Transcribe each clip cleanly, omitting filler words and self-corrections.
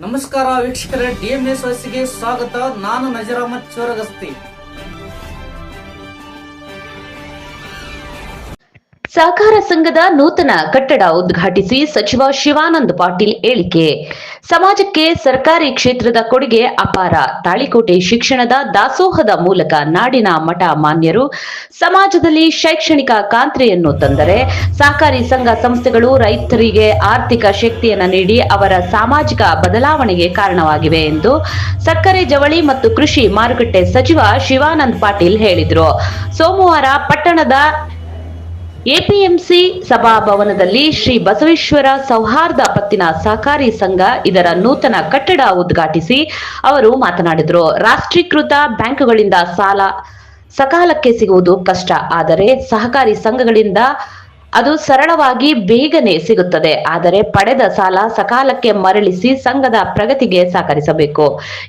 ನಮಸ್ಕಾರ ವೀಕ್ಷಕರೇ, ಡಿಎಂಎಸ್ ವಯಸ್ಸಿಗೆ ಸ್ವಾಗತ. ನಾನು ನಜೀರ್ ಅಹಮದ್ ಚೋರಗಸ್ತಿ. ಸಹಕಾರ ಸಂಘದ ನೂತನ ಕಟ್ಟಡ ಉದ್ಘಾಟಿಸಿ ಸಚಿವ ಶಿವಾನಂದ ಪಾಟೀಲ್ ಹೇಳಿಕೆ. ಸಮಾಜಕ್ಕೆ ಸರ್ಕಾರಿ ಕ್ಷೇತ್ರದ ಕೊಡುಗೆ ಅಪಾರ. ತಾಳಿಕೋಟೆ ಶಿಕ್ಷಣದ ದಾಸೋಹದ ಮೂಲಕ ನಾಡಿನ ಮಠ ಮಾನ್ಯರು ಸಮಾಜದಲ್ಲಿ ಶೈಕ್ಷಣಿಕ ಕ್ರಾಂತಿಯನ್ನು ತಂದರೆ, ಸಹಕಾರಿ ಸಂಘ ಸಂಸ್ಥೆಗಳು ರೈತರಿಗೆ ಆರ್ಥಿಕ ಶಕ್ತಿಯನ್ನು ನೀಡಿ ಅವರ ಸಾಮಾಜಿಕ ಬದಲಾವಣೆಗೆ ಕಾರಣವಾಗಿವೆ ಎಂದು ಸಕ್ಕರೆ ಜವಳಿ ಮತ್ತು ಕೃಷಿ ಮಾರುಕಟ್ಟೆ ಸಚಿವ ಶಿವಾನಂದ ಪಾಟೀಲ್ ಹೇಳಿದರು. ಸೋಮವಾರ ಪಟ್ಟಣದ ಎಪಿಎಂಸಿ ಸಭಾಭವನದಲ್ಲಿ ಶ್ರೀ ಬಸವೇಶ್ವರ ಸೌಹಾರ್ದ ಪತ್ತಿನ ಸಹಕಾರಿ ಸಂಘ ಇದರ ನೂತನ ಕಟ್ಟಡ ಉದ್ಘಾಟಿಸಿ ಅವರು ಮಾತನಾಡಿದರು. ರಾಷ್ಟ್ರೀಕೃತ ಬ್ಯಾಂಕುಗಳಿಂದ ಸಾಲ ಸಕಾಲಕ್ಕೆ ಸಿಗುವುದು ಕಷ್ಟ, ಆದರೆ ಸಹಕಾರಿ ಸಂಘಗಳಿಂದ ಅದು ಸರಳವಾಗಿ ಬೇಗನೆ ಸಿಗುತ್ತದೆ. ಆದರೆ ಪಡೆದ ಸಾಲ ಸಕಾಲಕ್ಕೆ ಮರಳಿಸಿ ಸಂಘದ ಪ್ರಗತಿಗೆ ಸಹಕರಿಸಬೇಕು.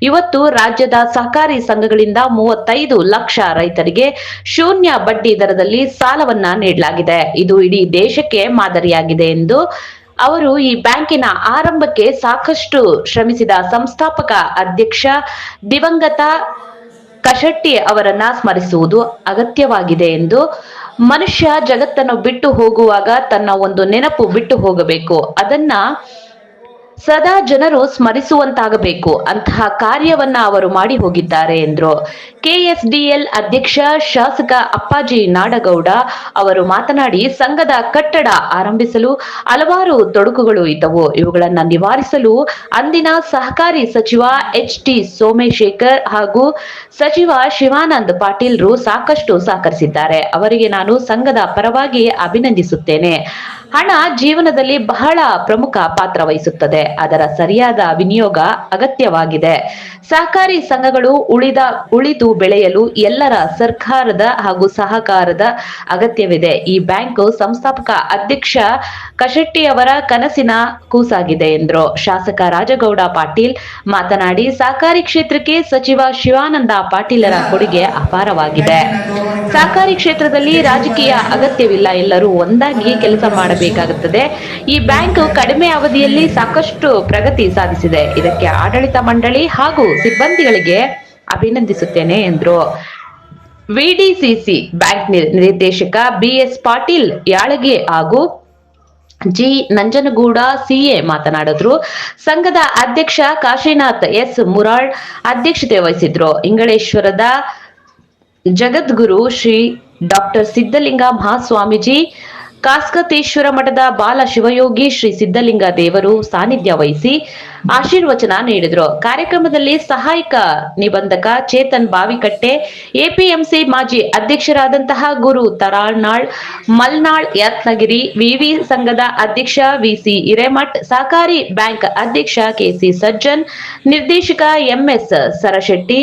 ಇವತ್ತು ರಾಜ್ಯದ ಸಹಕಾರಿ ಸಂಘಗಳಿಂದ 35 ಲಕ್ಷ ರೈತರಿಗೆ ಶೂನ್ಯ ಬಡ್ಡಿ ದರದಲ್ಲಿ ಸಾಲವನ್ನ ನೀಡಲಾಗಿದೆ. ಇದು ಇಡೀ ದೇಶಕ್ಕೆ ಮಾದರಿಯಾಗಿದೆ ಎಂದು ಅವರು ಈ ಬ್ಯಾಂಕಿನ ಆರಂಭಕ್ಕೆ ಸಾಕಷ್ಟು ಶ್ರಮಿಸಿದ ಸಂಸ್ಥಾಪಕ ಅಧ್ಯಕ್ಷ ದಿವಂಗತ ಕಶೆಟ್ಟಿ ಅವರನ್ನ ಸ್ಮರಿಸುವುದು ಅಗತ್ಯವಾಗಿದೆ ಎಂದು. ಮನುಷ್ಯ ಜಗತ್ತನ್ನು ಬಿಟ್ಟು ಹೋಗುವಾಗ ತನ್ನ ಒಂದು ನೆನಪು ಬಿಟ್ಟು ಹೋಗಬೇಕು, ಅದನ್ನ ಸದಾ ಜನರು ಸ್ಮರಿಸುವಂತಾಗಬೇಕು. ಅಂತಹ ಕಾರ್ಯವನ್ನ ಅವರು ಮಾಡಿ ಹೋಗಿದ್ದಾರೆ ಎಂದರು. ಕೆಎಸ್ಡಿಎಲ್ ಅಧ್ಯಕ್ಷ ಶಾಸಕ ಅಪ್ಪಾಜಿ ನಾಡಗೌಡ ಅವರು ಮಾತನಾಡಿ, ಸಂಘದ ಕಟ್ಟಡ ಆರಂಭಿಸಲು ಹಲವಾರು ತೊಡಕುಗಳು ಇದ್ದವು. ಇವುಗಳನ್ನು ನಿವಾರಿಸಲು ಅಂದಿನ ಸಹಕಾರಿ ಸಚಿವ ಎಚ್.ಟಿ. ಸೋಮಶೇಖರ್ ಹಾಗೂ ಸಚಿವ ಶಿವಾನಂದ ಪಾಟೀಲ್ರು ಸಾಕಷ್ಟು ಸಹಕರಿಸಿದ್ದಾರೆ. ಅವರಿಗೆ ನಾನು ಸಂಘದ ಪರವಾಗಿ ಅಭಿನಂದಿಸುತ್ತೇನೆ. ಹಣ ಜೀವನದಲ್ಲಿ ಬಹಳ ಪ್ರಮುಖ ಪಾತ್ರ ವಹಿಸುತ್ತದೆ. ಅದರ ಸರಿಯಾದ ವಿನಿಯೋಗ ಅಗತ್ಯವಾಗಿದೆ. ಸಹಕಾರಿ ಸಂಘಗಳು ಉಳಿದು ಬೆಳೆಯಲು ಎಲ್ಲರ ಸರ್ಕಾರದ ಹಾಗೂ ಸಹಕಾರದ ಅಗತ್ಯವಿದೆ. ಈ ಬ್ಯಾಂಕ್ ಸಂಸ್ಥಾಪಕ ಅಧ್ಯಕ್ಷ ಕಶೆಟ್ಟಿ ಅವರ ಕನಸಿನ ಕೂಸಾಗಿದೆ ಎಂದರು. ಶಾಸಕ ರಾಜಗೌಡ ಪಾಟೀಲ್ ಮಾತನಾಡಿ, ಸಹಕಾರಿ ಕ್ಷೇತ್ರಕ್ಕೆ ಸಚಿವ ಶಿವಾನಂದ ಪಾಟೀಲರ ಕೊಡುಗೆ ಅಪಾರವಾಗಿದೆ. ಸಹಕಾರಿ ಕ್ಷೇತ್ರದಲ್ಲಿ ರಾಜಕೀಯ ಅಗತ್ಯವಿಲ್ಲ, ಎಲ್ಲರೂ ಒಂದಾಗಿ ಕೆಲಸ ಮಾಡಬೇಕಾಗುತ್ತದೆ. ಈ ಬ್ಯಾಂಕ್ ಕಡಿಮೆ ಅವಧಿಯಲ್ಲಿ ಸಾಕಷ್ಟು ಪ್ರಗತಿ ಸಾಧಿಸಿದೆ. ಇದಕ್ಕೆ ಆಡಳಿತ ಮಂಡಳಿ ಹಾಗೂ ಸಿಬ್ಬಂದಿಗಳಿಗೆ ಅಭಿನಂದಿಸುತ್ತೇನೆ ಎಂದರು. ವಿಡಿಸಿಸಿ ಬ್ಯಾಂಕ್ ನಿರ್ದೇಶಕ ಬಿಎಸ್ ಪಾಟೀಲ್ ಯಾಳಗಿ ಹಾಗೂ ಜಿ ನಂಜನಗೂಡ ಸಿಎ ಮಾತನಾಡಿದ್ರು. ಸಂಘದ ಅಧ್ಯಕ್ಷ ಕಾಶಿನಾಥ್ ಎಸ್ ಮುರಾಳ್ ಅಧ್ಯಕ್ಷತೆ ವಹಿಸಿದ್ರು. ಇಂಗಳೇಶ್ವರದ ಜಗದ್ಗುರು ಶ್ರೀ ಡಾಕ್ಟರ್ ಸಿದ್ದಲಿಂಗ ಮಹಾಸ್ವಾಮೀಜಿ, ಕಾಸ್ಕತೇಶ್ವರ ಮಠದ ಬಾಲ ಶಿವಯೋಗಿ ಶ್ರೀ ಸಿದ್ದಲಿಂಗ ದೇವರು ಸಾನ್ನಿಧ್ಯ ವಹಿಸಿ ಆಶೀರ್ವಚನ ನೀಡಿದರು. ಕಾರ್ಯಕ್ರಮದಲ್ಲಿ ಸಹಾಯಕ ನಿಬಂಧಕ ಚೇತನ್ ಬಾವಿಕಟ್ಟೆ, ಎಪಿಎಂಸಿ ಮಾಜಿ ಅಧ್ಯಕ್ಷರಾದಂತಹ ಗುರು ತರಾಳ್ನಾಳ್, ಮಲ್ನಾಳ್ ಯತ್ನಗಿರಿ, ವಿವಿ ಸಂಘದ ಅಧ್ಯಕ್ಷ ವಿಸಿ ಹಿರೇಮಠ್, ಸಹಕಾರಿ ಬ್ಯಾಂಕ್ ಅಧ್ಯಕ್ಷ ಕೆಸಿ ಸಜ್ಜನ್, ನಿರ್ದೇಶಕ ಎಂಎಸ್ ಸರಶೆಟ್ಟಿ,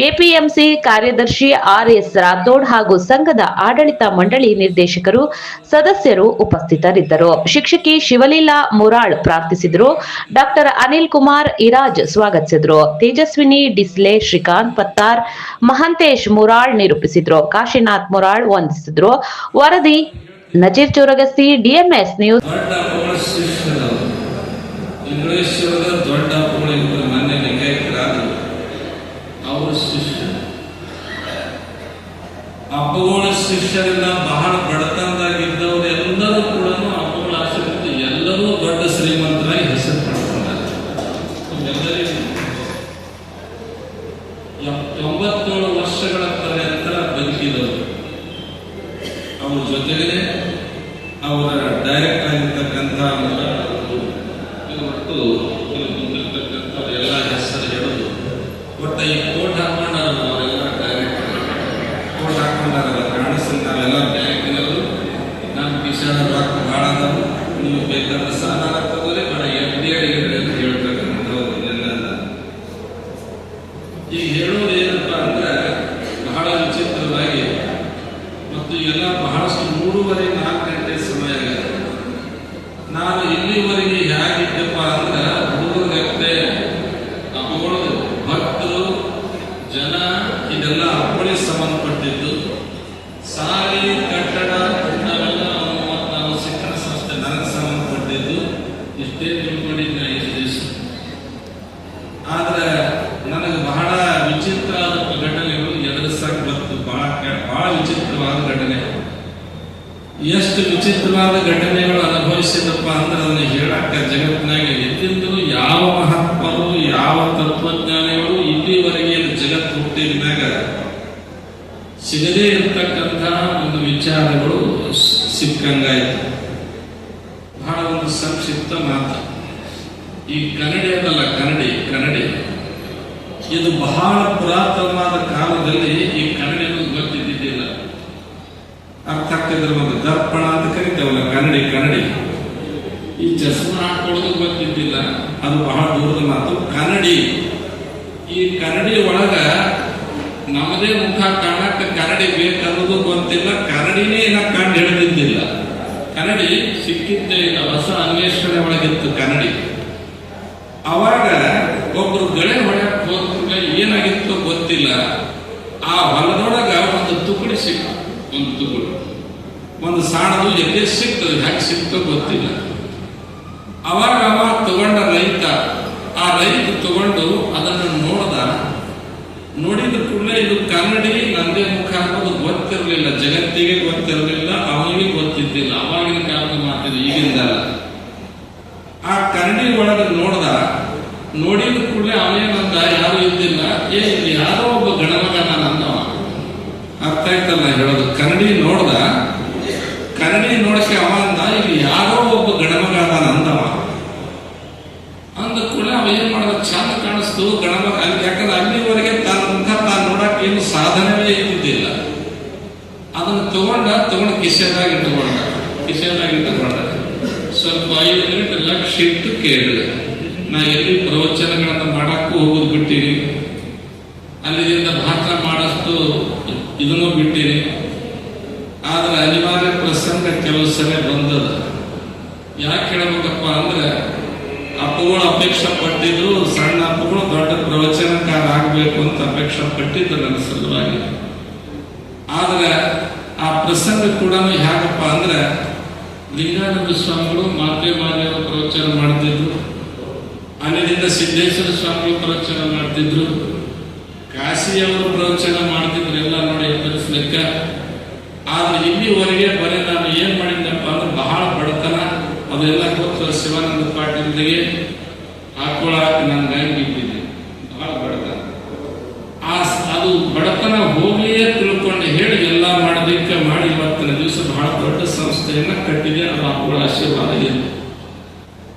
ಎಪಿಎಂಸಿ ಕಾರ್ಯದರ್ಶಿ ಆರ್ಎಸ್ ರಾಥೋಡ್ ಹಾಗೂ ಸಂಘದ ಆಡಳಿತ ಮಂಡಳಿ ನಿರ್ದೇಶಕರು ಸದಸ್ಯರು ಉಪಸ್ಥಿತರಿದ್ದರು. ಶಿಕ್ಷಕಿ ಶಿವಲೀಲಾ ಮುರಾಳ್ ಪ್ರಾರ್ಥಿಸಿದರು. ಡಾಕ್ಟರ್ ಅನಿಲ್ ಕುಮಾರ್ ಇರಾಜ್ ಸ್ವಾಗತಿಸಿದ್ರು. ತೇಜಸ್ವಿನಿ ಡಿಸ್ಲೆ, ಶ್ರೀಕಾಂತ್ ಪತ್ತಾರ್, ಮಹಂತೇಶ್ ಮುರಾಳ್ ನಿರೂಪಿಸಿದ್ರು. ಕಾಶಿನಾಥ್ ಮುರಾಳ್ ವಂದಿಸಿದ್ರು. ವರದಿ ನಜೀರ್ ಚೋರಗಸ್ತಿ, ಡಿಎಂಎಸ್ ನ್ಯೂಸ್. ಶಿಷ್ಯರಿಂದ ಬಹಳ ಬಡತನದಾಗಿದ್ದವರು ಎಲ್ಲರೂ ಕೂಡ ಅಪ್ಪಗಳ ಆಶ್ರಮದಿಂದ ಎಲ್ಲರೂ ದೊಡ್ಡ ಶ್ರೀಮಂತರಾಗಿ ಹೆಸರು ಪಡ್ಕೊಂಡಾರೆ. ಎಲ್ಲರಿಗೂ 97 ವರ್ಷಗಳ ಪರ್ಯಂತ ಬದುಕಿದವರು. ಅವ್ರ ಜೊತೆಗೆ ಅವರ ಡೈರೆಕ್ಟ್ ಆಗಿರ್ತಕ್ಕಂಥ ಇವತ್ತು ಎಲ್ಲ ಹೆಸರು ಹೇಳೋದು ಒಟ್ಟು ಈ ಕೋಟ್ ಹಾಕೊಂಡಾರ. ಅವರೆಲ್ಲ ಡೈರೆಕ್ಟ್ ಕೋಟ್ ಹಾಕೊಂಡಾರಲ್ಲ, ಕಾಣಿಸ್ತಾರೆ. ನಾವೆಲ್ಲ ಬ್ಯಾಂಕಿನವರು ನಮ್ಮ ಕಿಶನ ರೊಕ್ಕ ಭಾಳ ಅದಾವು, ನೀವು ಬೇಕಾದ್ರೆ ಸಾಲ ತಗೋರಿ, ಬಡ FD ಅಂತ ಹೇಳ್ತಕ್ಕಂಥವ್ರು ಎಲ್ಲ. ಈಗ ಹೇಳೋದು ಏನಪ್ಪ ಅಂದ್ರೆ, ಎಷ್ಟು ವಿಚಿತ್ರವಾದ ಘಟನೆಗಳು ಅನುಭವಿಸಿದಪ್ಪ ಅಂದ್ರೆ ಅದನ್ನ ಹೇಳಕ್ಕ ಜಗತ್ತಿನಾಗ ಎದ್ದಿಂದಲೂ ಯಾವ ಮಹಾತ್ಮರು ಯಾವ ತತ್ವಜ್ಞಾನಿಗಳು ಇಲ್ಲಿವರೆಗೆ ಜಗತ್ತು ಹುಟ್ಟಿದಾಗ ಸಿಗದೇ ಇರತಕ್ಕಂಥ ಒಂದು ವಿಚಾರಗಳು ಸಿಕ್ಕಂಗಾಯ್ತು. ಬಹಳ ಒಂದು ಸಂಕ್ಷಿಪ್ತ ಮಾತು. ಈ ಕನ್ನಡಿ ಅದಲ್ಲ, ಕನ್ನಡಿ ಇದು ಬಹಳ ಪುರಾತನವಾದ ಕಾಲದಲ್ಲಿ ಈ ಕನ್ನಡಿ ಅನ್ನೋದು ಗೊತ್ತಿದ್ದಿದ್ದಿಲ್ಲ. ಅರ್ಥ ಆಗ್ತಿದ್ರೆ ಒಂದು ದರ್ಪಣ ಅಂತ ಕರಿತೇವಲ್ಲ, ಕನ್ನಡಿ ಈ ಚಸ್ಮ ಹಾಕೊಳ್ಳೋದು ಗೊತ್ತಿದ್ದಿಲ್ಲ. ಅದು ಬಹಳ ದೂರದ ಮಾತು. ಈ ಕನ್ನಡಿ ಒಳಗ ನಮ್ಮದೇ ಮುಖ ಕಾಣಕ್ಕೆ ಕನ್ನಡಿ ಬೇಕನ್ನೋದು ಗೊತ್ತಿಲ್ಲ. ಕನ್ನಡಿನೇ ಕಂಡು ಹಿಡಿದಿದ್ದಿಲ್ಲ. ಕನ್ನಡಿ ಸಿಕ್ಕಿದ್ದೇ ಇಲ್ಲ, ಹೊಸ ಅನ್ವೇಷಣೆ ಒಳಗಿತ್ತು ಕನ್ನಡಿ. ಅವಾಗ ಒಬ್ರು ಗಳೆ ಹೊಡೆಯಕ್ಕೆ ಹೋದ ಏನಾಗಿತ್ತು ಗೊತ್ತಿಲ್ಲ. ಆ ಹೊಲದೊಳಗ ಒಂದು ತುಕಡಿ ಸಿಕ್ತು, ಒಂದು ಸಾಣದು ಎಲ್ಲಿ ಸಿಗ್ತದೆ, ಹ್ಯಾಕ್ ಸಿಕ್ತೋ ಗೊತ್ತಿಲ್ಲ. ಅವಾಗ ತಗೊಂಡ ರೈತ, ಆ ರೈತ ತಗೊಂಡು ಅದನ್ನು ನೋಡಿದ ಕೂಡಲೇ ಇದು ಕನ್ನಡಿ ನಂದೇ ಮುಖ ಅನ್ನೋದು ಗೊತ್ತಿರಲಿಲ್ಲ, ಜಗತ್ತಿಗೆ ಗೊತ್ತಿರಲಿಲ್ಲ, ಅವನಿಗೆ ಗೊತ್ತಿದ್ದಿಲ್ಲ. ಅವಾಗಿನ ಕಾಲದ ಮಾತಿದೆ, ಈಗಿಂದಲ್ಲ. ಆ ಕನ್ನಡಿ ಒಳಗೆ ನೋಡಿದ ಕೂಡಲೇ ಅವನೇನಂದ, ಯಾರು ಇದ್ದಿಲ್ಲ, ಇಲ್ಲಿ ಯಾರೋ ಒಬ್ಬ ಗಣಮಗ ನಾನಂದವ. ಅರ್ಥ ಆಯ್ತಲ್ಲ ಹೇಳೋದು. ಕನ್ನಡಿ ನೋಡಕ್ಕೆ ಅವ ಅಂದ, ಇಲ್ಲಿ ಯಾರೋ ಒಬ್ಬ ಗಣಮಗ ಅಂದವ. ಅಂದ ಕೂಡಲೇ ಅವ ಏನ್ ಮಾಡೋದು, ಚಂದ ಕಾಣಿಸ್ತು ಗಣಮಗ. ಯಾಕಂದ್ರೆ ಅಲ್ಲಿವರೆಗೆ ತನ್ನ ಮುಖ ತಾನು ನೋಡಕ್ಕೆ ಏನು ಸಾಧನವೇ ಇದ್ದಿದ್ದಿಲ್ಲ. ಅದನ್ನು ತಗೊಂಡು ಕಿಸೆದಾಗ ಇಟ್ಟುಕೊಂಡ ಸ್ವಲ್ಪ 5 ಮಿನಿಟ್ ಲಕ್ಷ ಇಟ್ಟು ಕೇಳಿದೆ. ನಾ ಎಲ್ಲಿ ಪ್ರವಚನಗಳನ್ನು ಮಾಡಕ್ಕೂ ಹೋಗೋದು ಬಿಟ್ಟಿನಿ, ಅಲ್ಲಿಂದ ಭಾಷಣ ಮಾಡಷ್ಟು ಇದನ್ನು ಬಿಟ್ಟಿನಿ. ಆದ್ರೆ ಅನಿವಾರ್ಯ ಪ್ರಸಂಗ ಕೆಲವು ಸಲ ಬಂದದ. ಯಾಕೆ ಹೇಳಬೇಕಪ್ಪ ಅಂದ್ರೆ, ಅಪ್ಪಗಳು ಅಪೇಕ್ಷೆ ಪಟ್ಟಿದ್ರು, ಸಣ್ಣ ಅಪ್ಪಗಳು ದೊಡ್ಡ ಪ್ರವಚನಕಾರ ಆಗ್ಬೇಕು ಅಂತ ಅಪೇಕ್ಷೆ ಪಟ್ಟಿದ್ರು ನನ್ನ ಸಲುವಾಗಿ. ಆದ್ರೆ ಆ ಪ್ರಸಂಗ ಕೂಡ ಹೇಗಪ್ಪ ಅಂದ್ರೆ, ಲಿಂಗಾನಂದ ಸ್ವಾಮಿಗಳು ಮಾತೆಮಾರಿಯವರು ಪ್ರವಚನ ಮಾಡ್ತಿದ್ರು, ಅಲ್ಲಿಂದ ಸಿದ್ದೇಶ್ವರ ಸ್ವಾಮಿಗಳು ಪ್ರವಚನ ಮಾಡ್ತಿದ್ರು, ಕಾಶಿಯವರು ಪ್ರವಚನ ಮಾಡ್ತಿದ್ರು, ಎಲ್ಲ ನೋಡಿ ಎತ್ತರಿಸ್ಲಿಕ್ಕ. ಆದ್ರೆ ಇಲ್ಲಿವರೆಗೆ ಬರೀ ನಾನು ಏನ್ ಮಾಡಿದ್ದಪ್ಪ ಅಂದ್ರೆ ಬಹಳ ಬಡತನ, ಅದೆಲ್ಲ ಗೊತ್ತು ಶಿವಾನಂದ ಪಾಟೀಲ್ಗೆ ಹಾಕೊಳಕ ನಾನು ಗಾಯಕಿ ಇಟ್ಟಿದ್ದೆ, ಬಹಳ ಬಡತನ. ಅದು ಬಡತನ ಹೋಗ್ಲಿಯೇ ತಿಳ್ಕೊಂಡು ಹೇಳಿ ಎಲ್ಲ ಮಾಡೋದಕ್ಕೆ ಮಾಡಿ ಇವತ್ತಿನ ದಿವಸ ಬಹಳ ದೊಡ್ಡ ಸಂಸ್ಥೆಯನ್ನ ಕಟ್ಟಿದೆ. ಅದು ಹಾಕೊಳ ಆಶೀರ್ವಾದ ಇದೆ.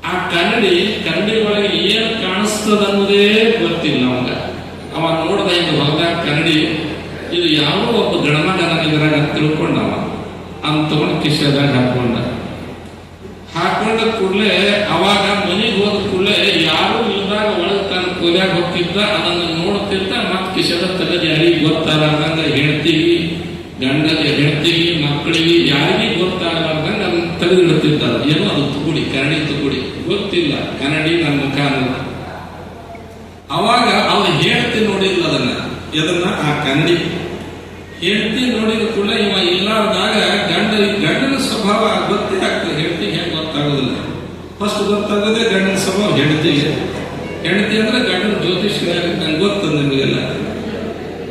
ಆ ಕನ್ನಡಿ ಒಳಗೆ ಏನ್ ಕಾಣಿಸ್ತದ ಅನ್ನೋದೇ ಗೊತ್ತಿಲ್ಲ ಅವಾಗ. ಅವ ನೋಡ್ದ ಇದು ಹೊರದಾಗ ಕನ್ನಡಿ, ಇದು ಯಾವ ಒಬ್ಬ ಗಣಮಗನ ಇದರಾಗ ತಿಳ್ಕೊಂಡವ ಅಂತ ತಗೊಂಡು ಕಿಶೆದಾಗ ಹಾಕೊಂಡ ಕೂಡಲೇ ಅವಾಗ ಮನೆಗೆ ಹೋದ ಕೂಡಲೇ ಯಾರು ಇಲ್ಲದಾಗ ಒಳಗೆ ತನ್ನ ಕೊಲೆಯಾಗ ಹೋಗ್ತಿದ್ದ, ಅದನ್ನು ನೋಡ್ತಿದ್ದ. ಮತ್ತೆ ಕಿಶೆದ ತೆಗೆದು ಯಾರಿಗೆ ಗೊತ್ತಾಗಂಗ ಹೆಂಡತಿಗೆ, ಮಕ್ಕಳಿಗೆ ಯಾರಿಗೆ ಗೊತ್ತಾಗಲಾರ್ದಂಗ ಅದನ್ನ ತೆಗೆದಿಡ್ತಿದ್ದ. ಏನೋ ಅದು ಕನ್ನಡಿ ತುಕುಡಿ ಗೊತ್ತಿಲ್ಲ, ಕನ್ನಡಿ ನನ್ನ ಮುಖ ಅನ್ನೋದು. ಅವಾಗ ಅವ್ರು ಹೆಂಡತಿ ನೋಡಿಲ್ಲ ಅದನ್ನ ಆ ಕನ್ನಡಿ ಹೆಂಡತಿ ನೋಡಿದ ಕೂಡ ಇವ ಇಲ್ಲಾರ್ದಾಗ ಗಂಡನ ಸ್ವಭಾವ ಗೊತ್ತೇ ಆಗ್ತದೆ. ಹೆಂಡತಿಗೆ ಹೆಂಗೆ ಗೊತ್ತಾಗೋದಿಲ್ಲ. ಫಸ್ಟ್ ಗೊತ್ತಾಗೋದೇ ಗಂಡನ ಸ್ವಭಾವ ಹೆಂಡತಿ ಅಂದ್ರೆ ಗಂಡನ ಜ್ಯೋತಿಷ್ಯ ನಂಗೆ ಗೊತ್ತದ ನಿಮಗೆಲ್ಲ.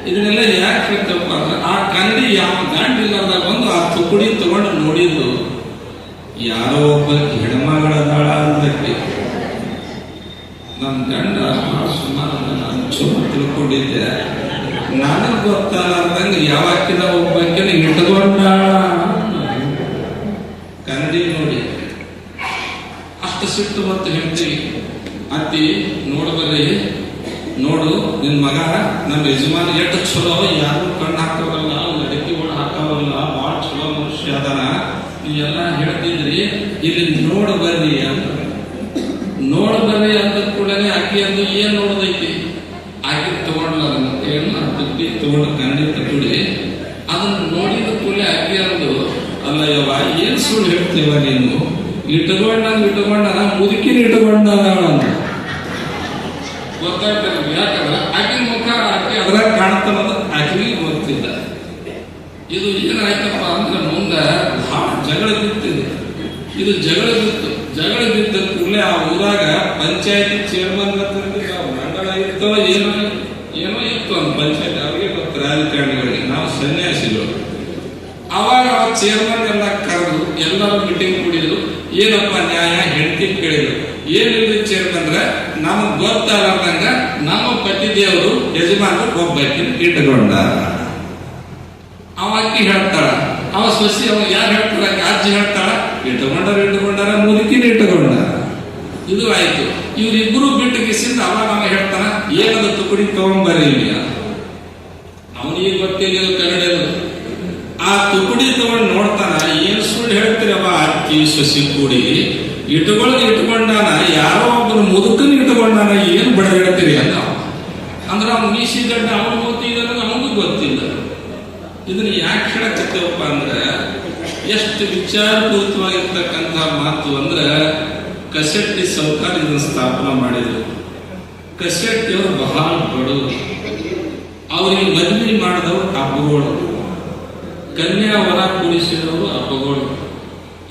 ಇದನ್ನೆಲ್ಲ ಯಾಕೆ ಹೇಳ್ತಪ್ಪ ಅಂದ್ರೆ, ಆ ಕನ್ನಡಿ ಯಾವ ಗಂಡ ಇಲ್ಲಾರ್ದಾಗ ಬಂದು ಆ ತುಕುಡಿ ತಗೊಂಡು ನೋಡಿದ್ದು ಯಾರೋ ಒಬ್ಬ ಹೆಣ್ಮಗಳದಾಳ ಅಂತಕ್ಕೆ. ನನ್ನ ಗಂಡ ಸುಮಾರು ನಾನು ಚಲೋ ತಿಳ್ಕೊಂಡಿದ್ದೆ, ನನಗೆ ಗೊತ್ತಾಗಂಗೆ ಯಾವಕ್ಕಿದ ಒಬ್ಬಕ್ಕೆ ಇಟ್ಕೊಂಡ ಕನ್ನಡಿ ನೋಡಿ ಅಷ್ಟು ಸಿಟ್ಟು ಬಂತು ಹೆಂಡತಿಗೆ. ಅತ್ತಿ ನೋಡು ನಿನ್ ಮಗ ನಮ್ಮ ಯಜಮಾನ ಎಷ್ಟು ಚಲೋ, ಯಾರು ಕಣ್ಣು ಹಾಕೋರಲ್ಲ, ಅಡಿಕೆ ಒಳ ಹಾಕೋರಲ್ಲ, ಭಾಳ ಚಲೋ ಮನುಷ್ಯ ಅದನ, ನೀವೆಲ್ಲ ಹೇಳ್ತಿದ್ರಿ, ಇಲ್ಲಿ ನೋಡು ಬರ್ರಿ ಅಂದ ಕೂಡಲೇ ಆಕೆ ಅಂದು ಏನ್ ನೋಡೋದೈತಿ, ಆಕೆ ತಗೊಂಡ್ಲ ಏನು ತುಟ್ಟಿ ತಗೊಂಡು ಕನ್ನಡಿ ತಗೊಳ್ಳಿ. ಅದನ್ನ ನೋಡಿದ ಕೂಡಲೇ ಆಕೆ ಅಂದು, ಅಲ್ಲ ಯವ್ವ ಏನ್ ಸುಳ್ಳು ಹೇಳ್ತೀವ ನೀನು, ಇಟ್ಟುಕೊಂಡ ಮುದುಕಿನ ಇಟ್ಟುಕೊಂಡ ಅಂತ ಗೊತ್ತಾಗ್ತದೆ. ಯಾಕಂದ್ರೆ ಆಕಿನ ಮುಖ ಆಕೆ ಅದ್ರಾಗ ಕಾಣ್ತಾನದು ಆಕೆಗೆ ಗೊತ್ತಿಲ್ಲ. ಇದು ಏನಾಯ್ತಪ್ಪ ಅಂದ್ರೆ ಮುಂದೆ ಬಹಳ ಜಗಳ ಬಿತ್ತಿದೆ. ಇದು ಜಗಳ ಬಿದ್ದ ಕೂಡಲೇ ಆ ಊರಾಗ ಪಂಚಾಯತಿ ಚೇರ್ಮನ್ ಮಂಡಳ ಇತ್ತೋ ಏನೋ ಇತ್ತು ಅಂತ ಪಂಚಾಯತಿ ಅವ್ರಿಗೆ ಗೊತ್ತು, ರಾಜಕಾರಣಿಗಳಿಗೆ, ನಾವು ಸನ್ಯಾಸಿಗಳು. ಅವಾಗ ಚೇರ್ಮನ್ ಎಲ್ಲ ಕರೆದ ಏನಪ್ಪ ನ್ಯಾಯ ಹೆಂಡತಿ ಕೇಳಿದ್ರು. ಏನಿಲ್ಲ ಚೇರ್ಮನ್ರೆ, ನಮಗ್ ಗೊತ್ತಾಗದಂಗ ನಮ್ಮ ಪತಿ ದೇವರು ಯಜಮಾನರು ಒಬ್ಬಾಕಿನ ಇಟ್ಟುಕೊಂಡ. ಅವ ಅಕ್ಕಿ ಹೇಳ್ತಾಳ, ಅವ ಸೊಸಿ ಅವ ಯಾರು ಹೇಳ್ತಾಳ, ಅಜ್ಜಿ ಹೇಳ್ತಾಳ, ಇಟ್ಟುಕೊಂಡಾರ ಮುದುಕಿನ ಇಟ್ಟುಕೊಂಡ. ಇದು ಆಯ್ತು. ಇವ್ರಿಬ್ರು ಬಿಟ್ಟು ಕಿಸಿಂದ ಅವಾಗ ಅವ ಹೇಳ್ತಾನ, ಏನದ ತುಕುಡಿ ತಗೊಂಬರಿ ಇಲ್ಲ. ಅವನಿಗೆ ಗೊತ್ತಿಲ್ಲ ಕನ್ನಡದು. ಆ ತುಕುಡಿ ತಗೊಂಡು ನೋಡ್ತಾನ, ಏನ್ ಸುಳ್ಳು ಹೇಳ್ತೀರವ ಅಕ್ಕಿ ಸೊಸಿ ಕೂಡಿ ಇಟ್ಕೊಂಡಾನ, ಯಾರೋ ಒಬ್ಬರು ಮುದುಕನ್ ಇಟ್ಕೊಂಡಾನ, ಏನ್ ಬಡಗಿಡ್ತೀರಿ ಅಲ್ಲ. ಅಂದ್ರೆ ಅವ್ನು ಮೀಸಿ ಗಡ್ಡ ಅವನು ಗೊತ್ತಿಲ್ಲ, ಅವನಿಗೂ ಗೊತ್ತಿಲ್ಲ. ಇದನ್ನ ಯಾಕೆ ಹೇಳಕತ್ತೇವಪ್ಪ ಅಂದ್ರೆ, ಎಷ್ಟು ವಿಚಾರಪೂರಿತವಾಗಿರ್ತಕ್ಕಂಥ ಮಾತು ಅಂದ್ರೆ, ಕಸೆಟ್ಟಿ ಸೌಕರ್ಯ ಇದನ್ನು ಸ್ಥಾಪನೆ ಮಾಡಿದ್ರು. ಕಸೆಟ್ಟಿಯವರು ಬಹಳ ಬಡವರು. ಅವ್ರಿಗೆ ಮದುವೆ ಮಾಡಿದವರು ಅಪ್ಪಗಳು, ಕನ್ಯಾ ವರ ಕೂಡಿಸಿದವರು ಅಪ್ಪಗಳು.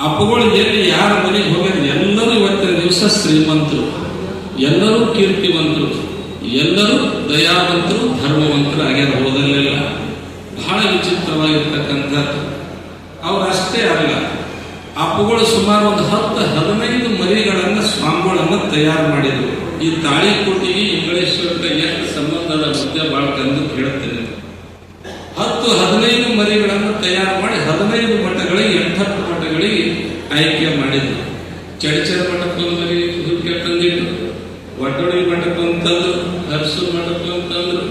ಅಪ್ಪಗಳು ಎಲ್ಲಿ ಯಾರ ಮನೆಗೆ ಹೋಗಿದ್ರು ಎಲ್ಲರೂ ಇವತ್ತಿನ ದಿವಸ ಶ್ರೀಮಂತರು, ಎಲ್ಲರೂ ಕೀರ್ತಿವಂತರು, ಎಲ್ಲರೂ ದಯಾವಂತರು, ಧರ್ಮವಂತರು ಆಗ್ಯಾರ. ಹೋದಲ್ಲೆಲ್ಲ ಬಹಳ ವಿಚಿತ್ರವಾಗಿರ್ತಕ್ಕಂಥದ್ದು. ಅವರಷ್ಟೇ ಅಲ್ಲ, ಅಪ್ಪಗಳು ಸುಮಾರು ಒಂದು 10-15 ಮರಿಗಳನ್ನ ಸ್ವಾಮಿಗಳನ್ನ ತಯಾರು ಮಾಡಿದ್ರು. ಈ ತಾಳಿಕೋಟಿಗೆ ಇಂಗಳೇಶ್ವರಕ್ಕೆ ಎಷ್ಟು ಸಂಬಂಧದ ಮುದ್ದೆ ಬಹಳ ಕಂದು ಹೇಳ್ತೇನೆ. 10-15 ಮರಿಗಳನ್ನು ತಯಾರು ಮಾಡಿ 15 ಮಠಗಳಿಗೆ 8 ಮಠಗಳಿಗೆ ಆಯ್ಕೆ ಮಾಡಿದ್ರು. ಚಡಿಚರ ಮಠಕ್ಕೊಂದು ಮರಿ ಹುಡುಕಿ ತಂದಿಟ್ಟು, ಒಟ್ಟೊಡಿ ಮಠಕ್ಕೊಂತಂದ್ರು, ಹರ್ಸೂರ್ ಮಠಕ್ಕೊಂತಂದ್ರು,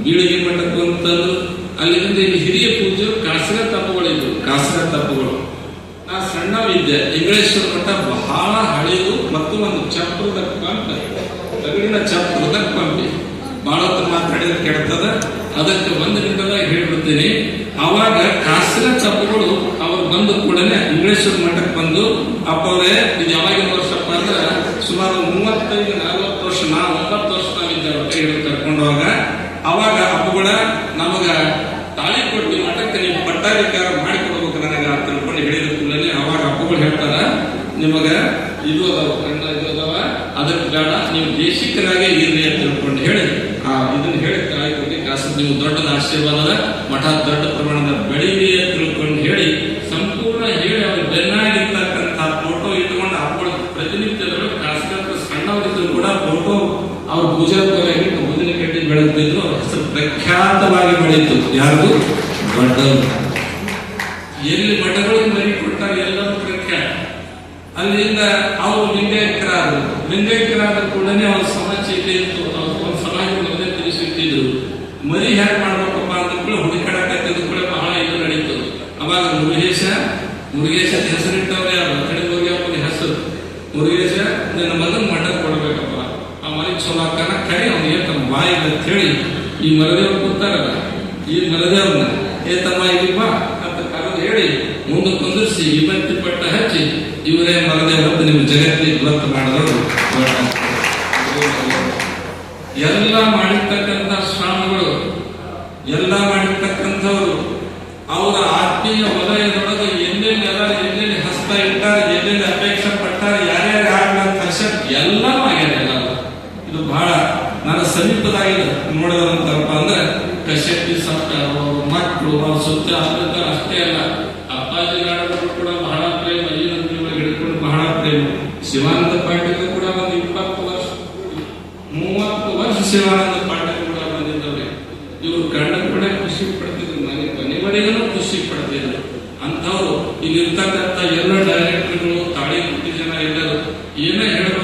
ಬೀಳಿಗೆ ಮಠಕ್ಕೊಂತಂದ್ರು. ಅಲ್ಲಿಂದ ಇಲ್ಲಿ ಹಿರಿಯ ಪೂಜೆ ಕಾಸರ ತಪ್ಪುಗಳಿದ್ರು. ಕಾಸರ ತಪ್ಪುಗಳು ನಾ ಸಣ್ಣವಿದ್ದೆ. ಇಂಗಳೇಶ್ವರ ಮಠ ಬಹಳ ಹಳೆಯದು ಮತ್ತು ಒಂದು ಚಪ್ರದ ಪಂಪೆ, ತಗಡಿನ ಚಪ್ರದ ಪಂಪೆ. ಬಹಳ ಹೊತ್ತು ಮಾತಾಡಿದ್ರೆ ಕೆಡ್ತದ, ಅದಕ್ಕೆ 1 ನಿಮಿಷದಾಗ ಹೇಳ್ಬಿಡ್ತೀನಿ. ಅವಾಗ ಕಾಸರ ತಪ್ಪುಗಳು ಅವ್ರು ಬಂದು ಕೂಡಲೇ ಇಂಗಳೇಶ್ವರ ಮಠಕ್ಕೆ ಬಂದು, ಅಪ್ಪವ್ರೆ ಇದು ಯಾವಾಗಿನ ವರ್ಷಪ್ಪ ಅಂದ್ರೆ ಸುಮಾರು 35-40 ವರ್ಷ, ನಾ 9 ವರ್ಷ ನಾವಿದ್ದೆ. ಕೈ ಹಿಡಿದು ಕರ್ಕೊಂಡು ಹೋಗ ಅವಾಗ ಅಪ್ಪುಗಳ ನಮಗ ತಾಳಿಕೋಟಿ ಮಠಕ್ಕೆ ನೀವು ಪಟ್ಟಾಧಿಕಾರ ಮಾಡಿಕೊಡ್ಬೇಕು ನನಗೆ ಅಂತ ತಿಳ್ಕೊಂಡು ಹೇಳಿದ ಕೂಡಲೇ ಅವಾಗ ಅಪ್ಪುಗಳು ಹೇಳ್ತಾರ, ನಿಮಗ ಇದು ಅದಾವ ಕಣ್ಣ ಇದು ಅದಾವ, ಅದಕ್ಕೆ ಬೇಡ, ನೀವು ದೇಶಿಕರಾಗೆ ಇರ್ರಿ ಅಂತ ತಿಳ್ಕೊಂಡು ಹೇಳಿ ಇದನ್ನ ಹೇಳಿ ತಾಳಿಕೋಟಿ ಕಾಸು ನೀವು ದೊಡ್ಡದ ಆಶೀರ್ವಾದದ ಮಠ ದೊಡ್ಡ ಪ್ರಮಾಣದ ಬೆಳೀಲಿ ಅಂತ ತಿಳ್ಕೊಂಡು ಹೇಳಿ ಸಂಪೂರ್ಣ ಹೇಳಿ ಅವ್ರು ಬೆನ್ನಾಗಿರ್ತಕ್ಕಂಥ ಫೋಟೋ ಇಟ್ಕೊಂಡು ಅಪ್ಪಗಳು ಪ್ರತಿನಿತ್ಯಗಳು ಕಾಸು ಸಣ್ಣವರಿದ್ರು ಕೂಡ ಫೋಟೋ ಅವ್ರ ಪೂಜಾ ಬುದಿನ ಕಟ್ಟಿ ಬೆಳೆದಿದ್ರು. ಅವ್ರ ಹೆಸರು ಪ್ರಖ್ಯಾತವಾಗಿ ಬೆಳೀತು. ಯಾರು ದೊಡ್ಡವರು ಎಲ್ಲಿ ಮಠಗಳಿಗೆ ಮರಿ ಕೊಟ್ಟಾಗ ಎಲ್ಲರೂ ಪ್ರಖ್ಯಾತ. ಅಲ್ಲಿಂದ ಅವರು ಲಿಂಗೈಕ್ಯರಾದ ಕೂಡಲೇ ಅವ್ರ ಸಮಾಜ ಇತ್ತು. ಅವ್ರ ಸಮಾಜ ತಿಳಿಸಿಟ್ಟಿದ್ರು. ಮರಿ ಹ್ಯಾಕ್ ಮಾಡ್ಬೇಕಪ್ಪ ಅಂತ ಕೂಡ ಹುಡುಕಾಡಕತ್ತಿದ್ದು ಕೂಡ ಬಹಳ ಇದು ನಡೀತು. ಅವಾಗ ಮುರುಗೇಶ ಹೆಸರಿಟ್ಟವ್ರೆ ಯಾರು ಕಡೆ ಹೋಗಿ ಅವನ ಹೆಸರು ಮುರುಗೇಶ, ನನ್ನ ಮಗನ ಮಠಕ್ಕೆ ಕೊಡ್ಬೇಕಪ್ಪ, ಆ ಮನೆ ಚಲೋ ಅಕ್ಕನ ಕೈ ಅವ್ನಿಗೆ ತಮ್ಮ ಬಾಯಿ ಅಂತ ಹೇಳಿ ಈ ಮರದೇವ್ರು ಕೂತಾರಲ್ಲ, ಈ ಮರದೇವ್ರನ್ನ ತಮ್ಮ ಇಲ್ಲಿ ಬಾ ಅಂತ ಕರೆದು ಹೇಳಿ ಮುಂದೆ ಕುಂದಿರಿಸಿ ಇವತ್ತಿ ಪಟ್ಟ ಹಚ್ಚಿ ಇವರೇ ಮರದೇವ್ರದ್ದು ನಿಮ್ಮ ಜಗತ್ತಿಗೆ ಗೊತ್ತು ಮಾಡಿದವರು. ಎಲ್ಲ ಮಾಡಿರ್ತಕ್ಕಂಥ ಸ್ವಾಮಿಗಳು, ಎಲ್ಲ ಮಾಡಿರ್ತಕ್ಕಂಥವ್ರು ಅವರ ಆತ್ಮೀಯ ವಲಯದೊಳಗೆ ಎಲ್ಲೆಲ್ಲಿ ಅದಾರ, ಎಲ್ಲೆಲ್ಲಿ ಹಸ್ತ ಇಟ್ಟಾರೆ, ಎಲ್ಲೆಲ್ಲಿ ಅಪೇಕ್ಷೆ ಪಟ್ಟಾರೆ, ಯಾರ್ಯಾರು ಆಗ್ಲಂತ ಎಲ್ಲ ಆಗ್ಯಾರ. ಎಲ್ಲ ಇದು ಬಹಳ ನನ್ನ ಸಮೀಪದಾಗಿದೆ ನೋಡಿದಂತಪ್ಪ ಅಂದ್ರೆ ಕಶೆಟ್ಟಿ ಸತ್ತ ಮಕ್ಕಳು ಅವ್ರ ಸುತ್ತ ಅಷ್ಟೇ ಅಲ್ಲ, ಅಪ್ಪಾಜಿ ನಾಡಗಳು ಕೂಡ ಬಹಳ ಪ್ರೇಮ, ಈ ನಂತರ ಹಿಡ್ಕೊಂಡು ಬಹಳ ಪ್ರೇಮ. ಶಿವಾನಂದ ಪಾಟೀಲ್ ಕೂಡ ಒಂದು 20 ವರ್ಷ 30 ವರ್ಷ ಶಿವಾನಂದ ಪಾಟೀಲ್ ಕೂಡ ಬಂದಿದ್ದವ್ರೆ. ಇವರು ಗಂಡ ಕೂಡ ಖುಷಿ ಪಡ್ತಿದ್ರು, ಮನೆವರೆಗೂ ಖುಷಿ ಪಡ್ತಿದ್ರು. ಅಂಥವ್ರು ಇಲ್ಲಿರ್ತಕ್ಕಂಥ ಎಲ್ಲ ಡೈರೆಕ್ಟರ್ಗಳು, ತಾಳಿಕೋಟಿ ಜನ ಎಲ್ಲರೂ ಏನೇ ಹೇಳಬೇಕು